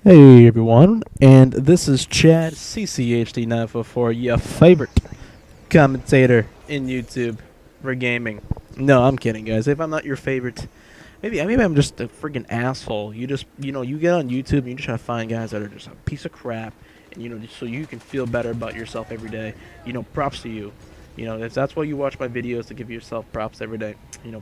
Hey everyone, and this is Chad CCHD944, your favorite commentator in YouTube for gaming. No, I'm kidding, guys. If I'm not your favorite, maybe I'm just a freaking asshole. You get on YouTube and you just try to find guys that are just a piece of crap, and just so you can feel better about yourself every day. Props to you. If that's why you watch my videos, to give yourself props every day.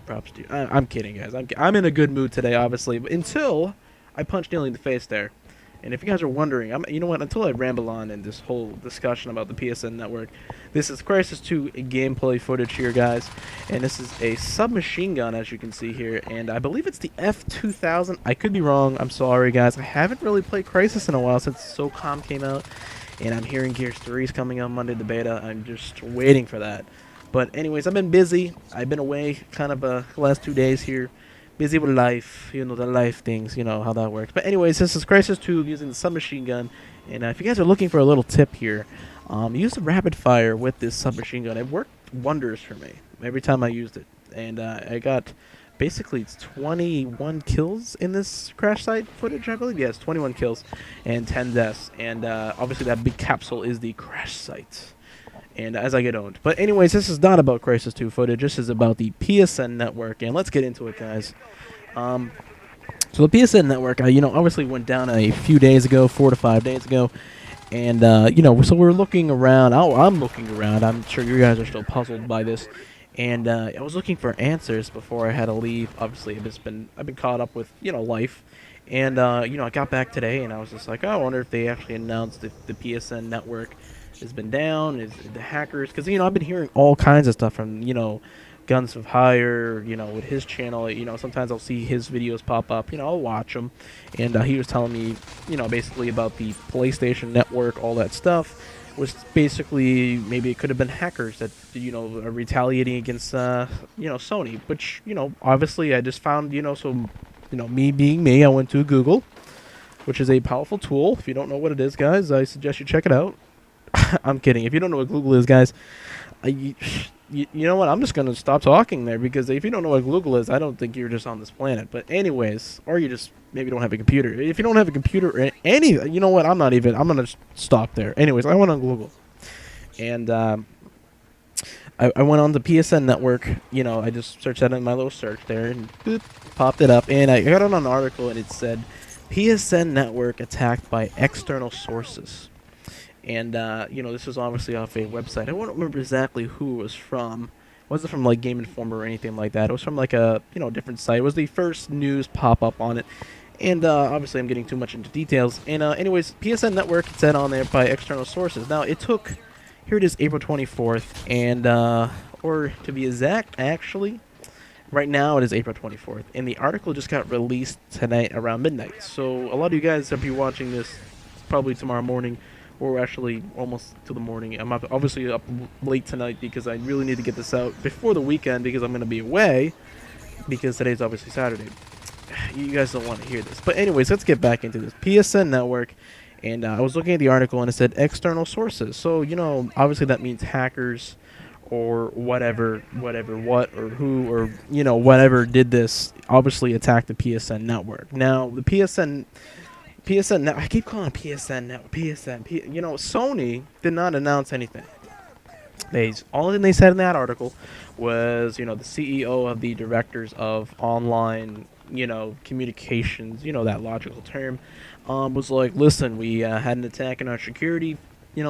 Props to you. I'm kidding, guys. I'm in a good mood today, obviously, but until I punched Neil in the face there. And if you guys are wondering, you know what? Until I ramble on in this whole discussion about the PSN network, this is Crisis 2 gameplay footage here, guys. And this is a submachine gun, as you can see here. And I believe it's the F2000. I could be wrong. I'm sorry, guys. I haven't really played Crisis in a while since SOCOM came out. And I'm hearing Gears 3 is coming out Monday, the beta. I'm just waiting for that. But anyways, I've been busy. I've been away kind of the last 2 days here. Busy with life, the life things, how that works. But anyways, this is Crisis 2 using the submachine gun. And if you guys are looking for a little tip here, use the rapid fire with this submachine gun. It worked wonders for me every time I used it. And I got basically 21 kills in this crash site footage, I believe. Yes, 21 kills and 10 deaths. And obviously that big capsule is the crash site. And as I get owned. But anyways, this is not about Crisis 2 footage. This is about the PSN network. And let's get into it, guys. So the PSN network, obviously went down a few days ago, 4 to 5 days ago. And, so we're looking around. I'm looking around. I'm sure you guys are still puzzled by this. And I was looking for answers before I had to leave. Obviously, I've been caught up with, life. And, I got back today, and I was just like, oh, I wonder if they actually announced if the PSN network has been down, is the hackers, because I've been hearing all kinds of stuff from Guns of Hire, with his channel. Sometimes I'll see his videos pop up. I'll watch them, and he was telling me, basically about the PlayStation Network, all that stuff. Was basically maybe it could have been hackers that are retaliating against Sony, which obviously I just found me being me, I went to Google, which is a powerful tool. If you don't know what it is, guys, I suggest you check it out. I'm kidding. If you don't know what Google is, guys, you know what? I'm just going to stop talking there, because if you don't know what Google is, I don't think you're just on this planet. But anyways, or you just maybe don't have a computer. If you don't have a computer or you know what? I'm going to stop there. Anyways, I went on Google. And I went on the PSN network. I just searched that in my little search there, and boop, popped it up. And I got on an article, and it said, PSN network attacked by external sources. And, this was obviously off a website. I don't remember exactly who it was from. It wasn't from, like, Game Informer or anything like that. It was from, like, a, different site. It was the first news pop-up on it. And, obviously I'm getting too much into details. And, anyways, PSN Network, it said on there by external sources. Now, it took, here it is, April 24th. And, or to be exact, actually, right now it is April 24th. And the article just got released tonight around midnight. So, a lot of you guys, if you're watching this, probably tomorrow morning, or actually almost to the morning. I'm obviously up late tonight because I really need to get this out before the weekend, because I'm going to be away, because today's obviously Saturday. You guys don't want to hear this. But anyways, let's get back into this. PSN Network, and I was looking at the article, and it said external sources. So, obviously that means hackers or whatever, what, or who, or, whatever did this, obviously attacked the PSN Network. Now, the PSN Network, I keep calling it PSN Network, Sony did not announce anything. All they said in that article was, the CEO of the directors of online, communications, that logical term, was like, listen, we had an attack in our security,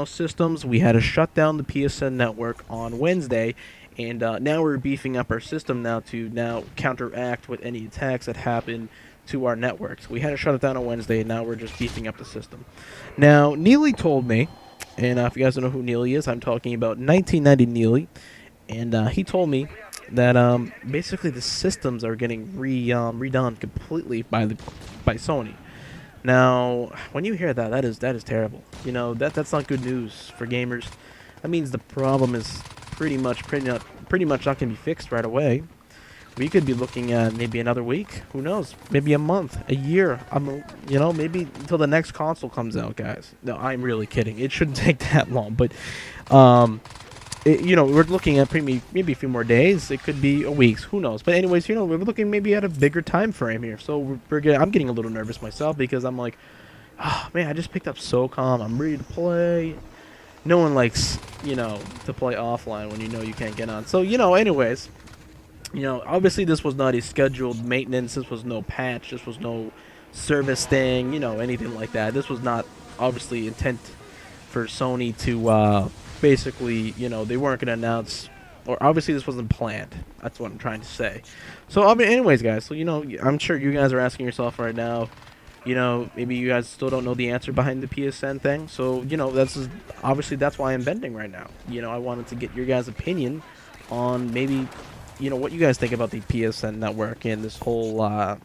systems. We had to shut down the PSN network on Wednesday, and now we're beefing up our system now to counteract with any attacks that happen to our networks. We had to shut it down on Wednesday, and now we're just beefing up the system. Now, Neely told me, and if you guys don't know who Neely is, I'm talking about 1990 Neely, and he told me that basically the systems are getting redone completely by Sony. Now, when you hear that, that is terrible. That's not good news for gamers. That means the problem is pretty much not going to be fixed right away. We could be looking at maybe another week. Who knows? Maybe a month, a year. Maybe until the next console comes out, guys. No, I'm really kidding. It shouldn't take that long. But, we're looking at maybe a few more days. It could be a week. Who knows? But anyways, we're looking maybe at a bigger time frame here. So I'm getting a little nervous myself, because I'm like, Oh, man, I just picked up SOCOM. I'm ready to play. No one likes, to play offline when you know you can't get on. So, anyways, obviously this was not a scheduled maintenance. This was no patch. This was no service thing, anything like that. This was not obviously intent for Sony to basically, they weren't going to announce, or obviously this wasn't planned. That's what I'm trying to say. So, anyways, guys, so, I'm sure you guys are asking yourself right now, maybe you guys still don't know the answer behind the PSN thing. So, that's why I'm bending right now. I wanted to get your guys' opinion on maybe, what you guys think about the PSN network and this whole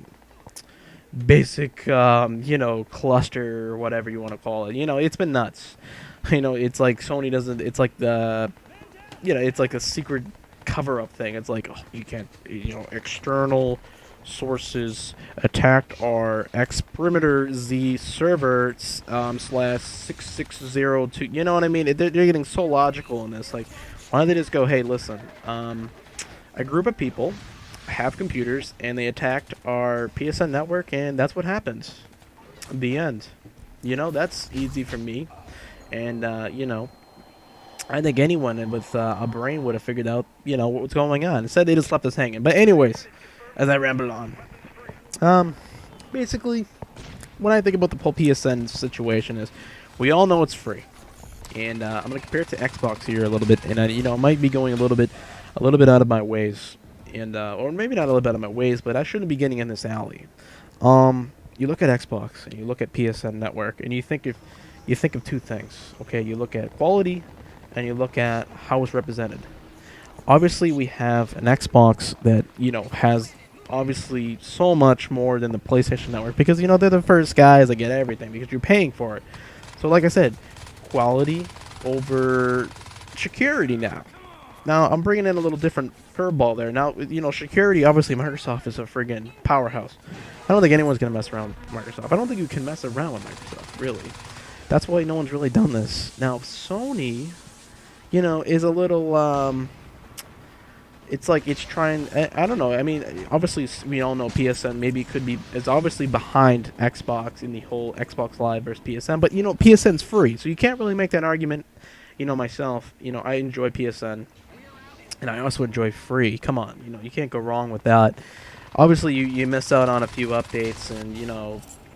basic, cluster or whatever you want to call it. It's been nuts. It's like Sony doesn't, it's like it's like a secret cover-up thing. It's like, oh, you can't, external sources attacked our X-Perimeter Z server slash 6602. You know what I mean? They're getting so logical in this. Like, why don't they just go, hey, listen, a group of people have computers, and they attacked our PSN network, and that's what happened. The end. That's easy for me. And, I think anyone with a brain would have figured out, what was going on. Instead, they just left us hanging. But anyways, as I ramble on. Basically, when I think about the whole PSN situation is, we all know it's free. And I'm going to compare it to Xbox here a little bit. And, I might be going a little bit out of my ways. And, or maybe not a little bit out of my ways, but I shouldn't be getting in this alley. You look at Xbox, and you look at PSN Network, and you think of two things. Okay, you look at quality, and you look at how it's represented. Obviously, we have an Xbox that, has obviously so much more than the PlayStation Network, because, they're the first guys that get everything, because you're paying for it. So, like I said, quality over security now. Now, I'm bringing in a little different curveball there. Now, security, obviously, Microsoft is a friggin' powerhouse. I don't think anyone's going to mess around with Microsoft. I don't think you can mess around with Microsoft, really. That's why no one's really done this. Now, Sony, is a little, it's like it's trying, I don't know. I mean, obviously, we all know PSN maybe is obviously behind Xbox in the whole Xbox Live versus PSN. But, PSN's free, so you can't really make that argument. Myself, I enjoy PSN. And I also enjoy free. Come on, you can't go wrong with that. Obviously, you miss out on a few updates, and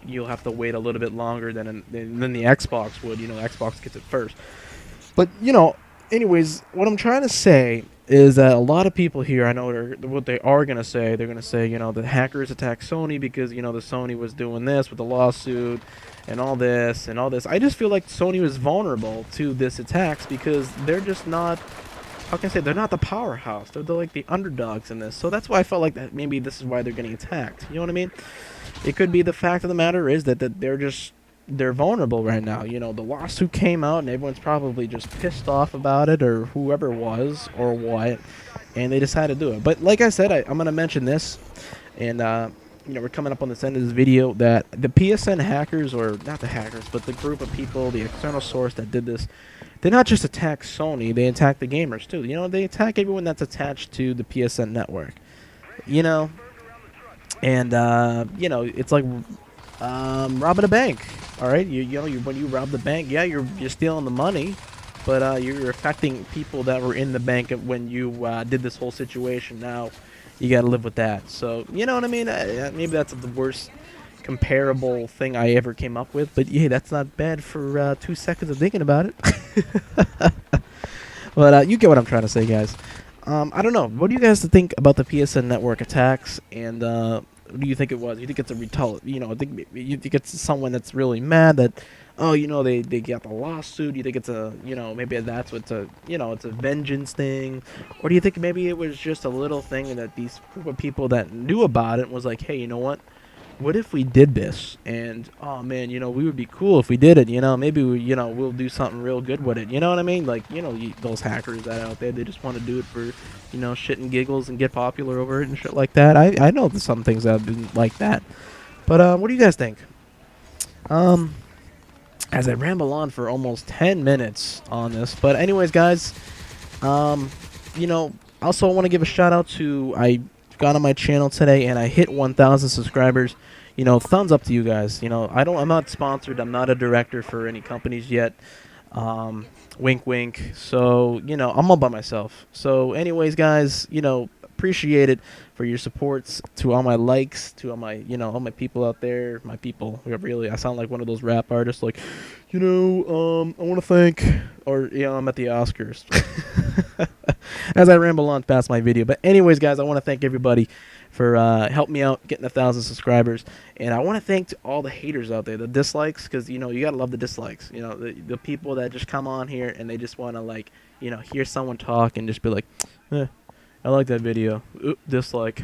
you'll have to wait a little bit longer than the Xbox would. Xbox gets it first. But anyways, what I'm trying to say is that a lot of people here, I know what they are gonna say. They're gonna say, the hackers attacked Sony because the Sony was doing this with the lawsuit and all this and all this. I just feel like Sony was vulnerable to this attacks because they're just not. How can I say, they're not the powerhouse. They're like the underdogs in this. So that's why I felt like that maybe this is why they're getting attacked. You know what I mean? It could be the fact of the matter is that they're vulnerable right now. The lawsuit came out and everyone's probably just pissed off about it, or whoever it was or what, and they decided to do it. But like I said, I'm going to mention this, and we're coming up on this end of this video, that the PSN hackers, or not the hackers, but the group of people, the external source that did this, they not just attack Sony, they attack the gamers too. They attack everyone that's attached to the PSN network. And it's like robbing a bank. All right, when you rob the bank, yeah, you're stealing the money, but you're affecting people that were in the bank when you did this whole situation. Now you got to live with that. So you know what I mean? Maybe that's the worst comparable thing I ever came up with, but yeah, that's not bad for 2 seconds of thinking about it. But you get what I'm trying to say, guys. I don't know. What do you guys think about the PSN network attacks? And what do you think it was? You think it's a you think it's someone that's really mad that, they got the lawsuit? You think it's maybe that's what's it's a vengeance thing? Or do you think maybe it was just a little thing that these group of people that knew about it was like, hey, you know what if we did this? And oh man, we would be cool if we did it. Maybe we'll do something real good with it. You know what I mean? Like, those hackers that out there, they just want to do it for shit and giggles and get popular over it and shit like that. I know there's some things that have been like that. But what do you guys think? As I ramble on for almost 10 minutes on this. But anyways, guys, also I want to give a shout out to, I got on my channel today and I hit 1,000 subscribers. thumbs up to you guys. I'm not sponsored. I'm not a director for any companies yet. Wink, wink. So, I'm all by myself. So, anyways, guys, appreciate it for your supports, to all my likes, to all my people out there, my people. Really, I sound like one of those rap artists, like, I want to thank, or, I'm at the Oscars. As I ramble on past my video. But anyways, guys, I want to thank everybody for helping me out getting 1,000 subscribers. And I want to thank all the haters out there, the dislikes, because, you got to love the dislikes. The people that just come on here and they just want to, like, hear someone talk and just be like, I like that video. Oop, dislike.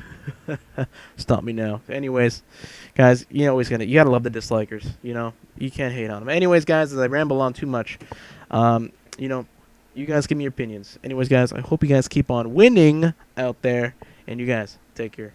Stop me now. Anyways, guys, you gotta love the dislikers. You can't hate on them. Anyways, guys, as I ramble on too much, you guys give me your opinions. Anyways, guys, I hope you guys keep on winning out there, and you guys take care.